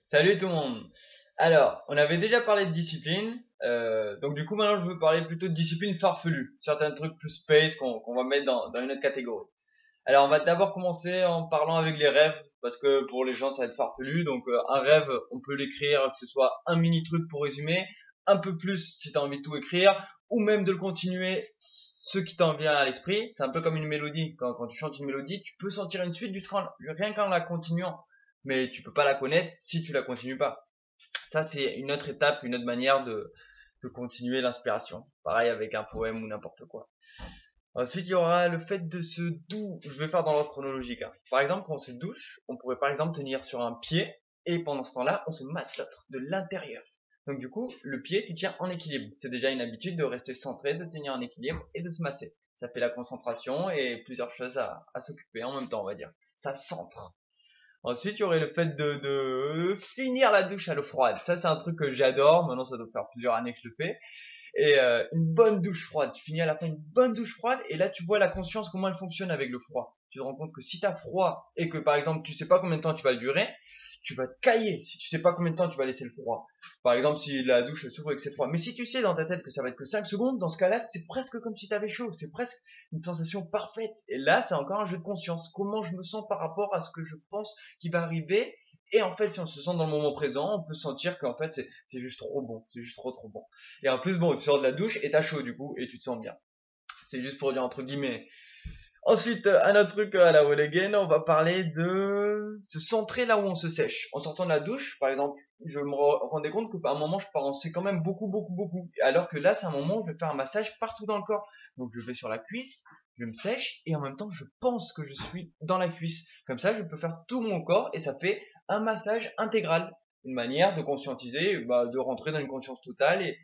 Salut tout le monde. Alors, on avait déjà parlé de discipline, donc du coup maintenant je veux parler plutôt de discipline farfelue, certains trucs plus space qu'on va mettre dans une autre catégorie. Alors on va d'abord commencer en parlant avec les rêves, parce que pour les gens ça va être farfelu, donc un rêve on peut l'écrire, que ce soit un mini truc pour résumer, un peu plus si tu as envie de tout écrire, ou même de le continuer ce qui t'en vient à l'esprit. C'est un peu comme une mélodie, quand tu chantes une mélodie, tu peux sentir une suite du train rien qu'en la continuant, mais tu peux pas la connaître si tu la continues pas. Ça, c'est une autre étape, une autre manière de continuer l'inspiration. Pareil avec un poème ou n'importe quoi. Ensuite, il y aura le fait de se doucher. Je vais faire dans l'ordre chronologique, hein. Par exemple, quand on se douche, on pourrait par exemple tenir sur un pied et pendant ce temps-là, on se masse l'autre de l'intérieur. Donc du coup, le pied, tu tiens en équilibre. C'est déjà une habitude de rester centré, de tenir en équilibre et de se masser. Ça fait la concentration et plusieurs choses à s'occuper en même temps, on va dire. Ça centre. Ensuite, il y aurait le fait de finir la douche à l'eau froide. Ça, c'est un truc que j'adore. Maintenant, ça doit faire plusieurs années que je le fais. Et une bonne douche froide. Tu finis à la fin une bonne douche froide et là, tu vois la conscience comment elle fonctionne avec le froid. Tu te rends compte que si t'as froid et que par exemple, tu sais pas combien de temps tu vas durer, tu vas te cailler si tu sais pas combien de temps tu vas laisser le froid. Par exemple, si la douche s'ouvre et que c'est froid. Mais si tu sais dans ta tête que ça va être que 5 secondes, dans ce cas-là, c'est presque comme si t'avais chaud. C'est presque une sensation parfaite. Et là, c'est encore un jeu de conscience. Comment je me sens par rapport à ce que je pense qui va arriver. Et en fait, si on se sent dans le moment présent, on peut sentir qu'en fait, c'est juste trop bon. C'est juste trop trop bon. Et en plus, bon, tu sors de la douche et t'as chaud du coup, et tu te sens bien. C'est juste pour dire entre guillemets. Ensuite, un autre truc à la Wall Again, on va parler de se centrer là où on se sèche. En sortant de la douche, par exemple, je me rendais compte qu'à un moment, je pensais quand même beaucoup, beaucoup, beaucoup. Alors que là, c'est un moment où je vais faire un massage partout dans le corps. Donc, je vais sur la cuisse, je me sèche, et en même temps, je pense que je suis dans la cuisse. Comme ça, je peux faire tout mon corps, et ça fait un massage intégral. Une manière de conscientiser, de rentrer dans une conscience totale et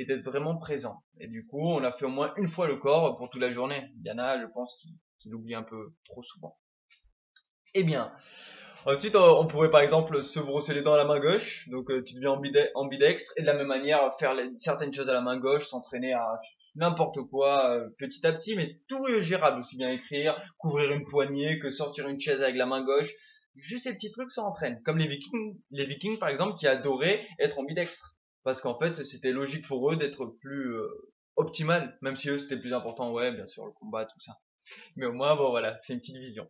d'être vraiment présent. Et du coup, on a fait au moins une fois le corps pour toute la journée. Il y en a, je pense, qui l'oublie un peu trop souvent. Eh bien, ensuite on pourrait par exemple se brosser les dents à la main gauche, donc tu deviens ambidextre, et de la même manière faire certaines choses à la main gauche, s'entraîner à n'importe quoi petit à petit, mais tout est gérable, aussi bien écrire, couvrir une poignée que sortir une chaise avec la main gauche. Juste ces petits trucs, ça entraîne. Comme les Vikings par exemple, qui adoraient être ambidextres, parce qu'en fait c'était logique pour eux d'être plus optimal, même si eux c'était plus important, ouais, bien sûr, le combat, tout ça. Mais au moins, bon voilà, c'est une petite vision.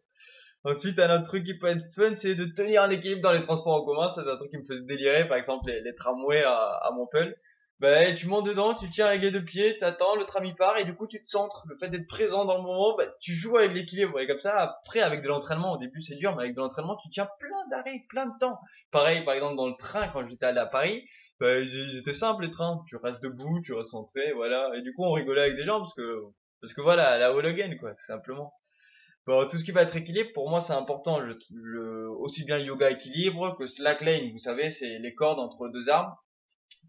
Ensuite, un autre truc qui peut être fun, c'est de tenir un équilibre dans les transports en commun. Ça, c'est un truc qui me faisait délirer. Par exemple, les tramways à Montpellier. Ben, tu montes dedans, tu tiens avec les deux pieds, t'attends, le tram il part et du coup tu te centres. Le fait d'être présent dans le moment, ben, tu joues avec l'équilibre et comme ça, après avec de l'entraînement, au début c'est dur, mais avec de l'entraînement, tu tiens plein d'arrêts, plein de temps. Pareil, par exemple dans le train quand j'étais allé à Paris, ben, ils étaient simples les trains. Tu restes debout, tu restes centré, voilà. Et du coup on rigolait avec des gens parce que voilà, la Hologen quoi, tout simplement. Bon, tout ce qui va être équilibre, pour moi, c'est important. Aussi bien yoga équilibre que slackline. Vous savez, c'est les cordes entre deux arbres.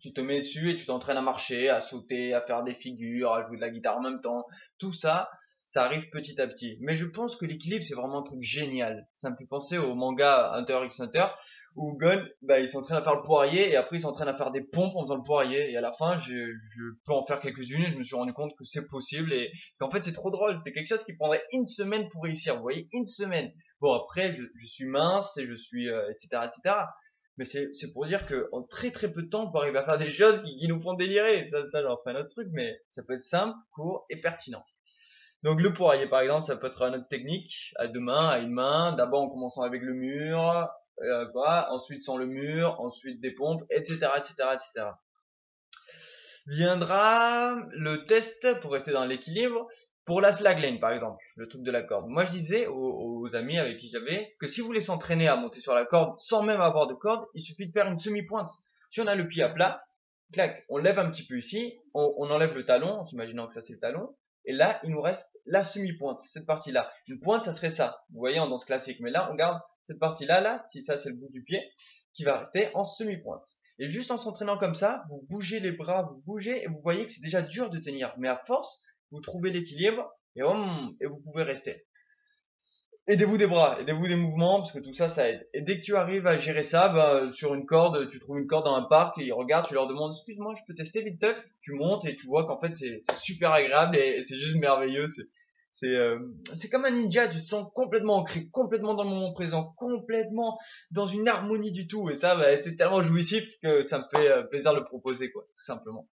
Tu te mets dessus et tu t'entraînes à marcher, à sauter, à faire des figures, à jouer de la guitare en même temps. Tout ça, ça arrive petit à petit. Mais je pense que l'équilibre, c'est vraiment un truc génial. Ça me fait penser au manga Hunter x Hunter, où Gon, bah, il s'entraîne à faire le poirier et après il s'entraîne à faire des pompes en faisant le poirier. Et à la fin, je peux en faire quelques-unes et je me suis rendu compte que c'est possible et qu'en fait c'est trop drôle. C'est quelque chose qui prendrait une semaine pour réussir. Vous voyez, une semaine. Bon après, je suis mince et je suis, etc., etc. Mais c'est pour dire que en très très peu de temps, on peut arriver à faire des choses qui nous font délirer. Ça j'en fais un autre truc, mais ça peut être simple, court et pertinent. Donc le poirier, par exemple, ça peut être une autre technique, à deux mains, à une main. D'abord en commençant avec le mur, voilà, ensuite sans le mur, ensuite des pompes, etc., etc., etc. Viendra le test pour rester dans l'équilibre pour la slackline, par exemple, le truc de la corde. Moi, je disais aux amis avec qui j'avais que si vous voulez s'entraîner à monter sur la corde sans même avoir de corde, il suffit de faire une semi-pointe. Si on a le pied à plat, clac, on lève un petit peu ici, on enlève le talon, en s'imaginant que ça c'est le talon, et là, il nous reste la semi-pointe, cette partie-là. Une pointe, ça serait ça, vous voyez, en danse classique. Mais là, on garde cette partie-là, là, si ça c'est le bout du pied, qui va rester en semi-pointe. Et juste en s'entraînant comme ça, vous bougez les bras, vous bougez, et vous voyez que c'est déjà dur de tenir. Mais à force, vous trouvez l'équilibre, et vous pouvez rester. Aidez-vous des bras, aidez-vous des mouvements, parce que tout ça, ça aide. Et dès que tu arrives à gérer ça, sur une corde, tu trouves une corde dans un parc, et ils regardent, tu leur demandes, excuse-moi, je peux tester vite teuf? Tu montes, et tu vois qu'en fait, c'est super agréable, et c'est juste merveilleux, C'est comme un ninja, tu te sens complètement ancré, complètement dans le moment présent, complètement dans une harmonie du tout. Et ça, bah, c'est tellement jouissif que ça me fait plaisir de le proposer, quoi, tout simplement.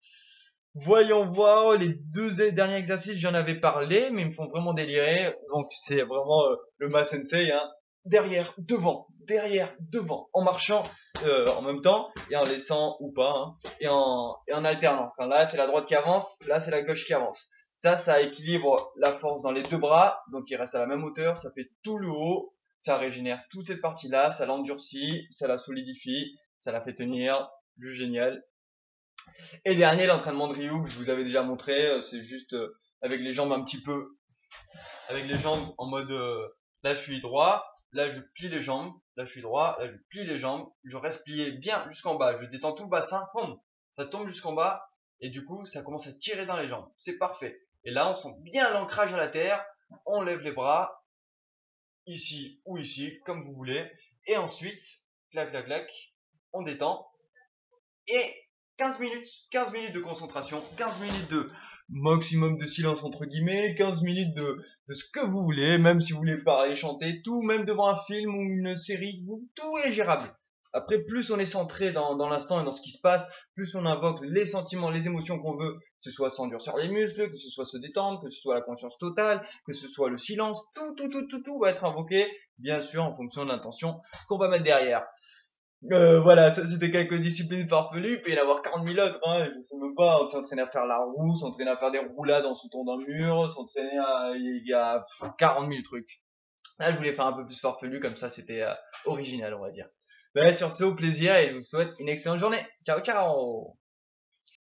Voyons voir, les deux derniers exercices, j'en avais parlé, mais ils me font vraiment délirer. Donc c'est vraiment le Ma-sensei, hein. Derrière, devant, en marchant en même temps et en laissant ou pas, hein, et en alternant. Quand là c'est la droite qui avance, là c'est la gauche qui avance. Ça équilibre la force dans les deux bras, donc il reste à la même hauteur, ça fait tout le haut, ça régénère toute cette partie-là, ça l'endurcit, ça la solidifie, ça la fait tenir, du génial. Et le dernier, l'entraînement de Ryu, que je vous avais déjà montré, c'est juste avec les jambes un petit peu, avec les jambes en mode, là je suis droit, là je plie les jambes, là je suis droit, là je plie les jambes, je reste plié bien jusqu'en bas, je détends tout le bassin, boum, ça tombe jusqu'en bas, et du coup ça commence à tirer dans les jambes, c'est parfait. Et là on sent bien l'ancrage à la terre, on lève les bras, ici ou ici, comme vous voulez, et ensuite, clac clac clac, on détend, et 15 minutes de concentration, 15 minutes de maximum de silence entre guillemets, 15 minutes de ce que vous voulez, même si vous voulez parler, chanter, tout, même devant un film ou une série, tout est gérable. Après, plus on est centré dans l'instant et dans ce qui se passe, plus on invoque les sentiments, les émotions qu'on veut, que ce soit s'endurcir les muscles, que ce soit se détendre, que ce soit la conscience totale, que ce soit le silence, tout va être invoqué, bien sûr en fonction de l'intention qu'on va mettre derrière. Voilà, ça c'était quelques disciplines farfelues, il peut y en avoir 40 000 autres, hein, je sais même pas, s'entraîner à faire la roue, s'entraîner à faire des roulades en sautant dans le mur, s'entraîner à, il y a 40 000 trucs. Là, je voulais faire un peu plus farfelu, comme ça c'était original, on va dire. Ben, sur ce, au plaisir, et je vous souhaite une excellente journée. Ciao, ciao!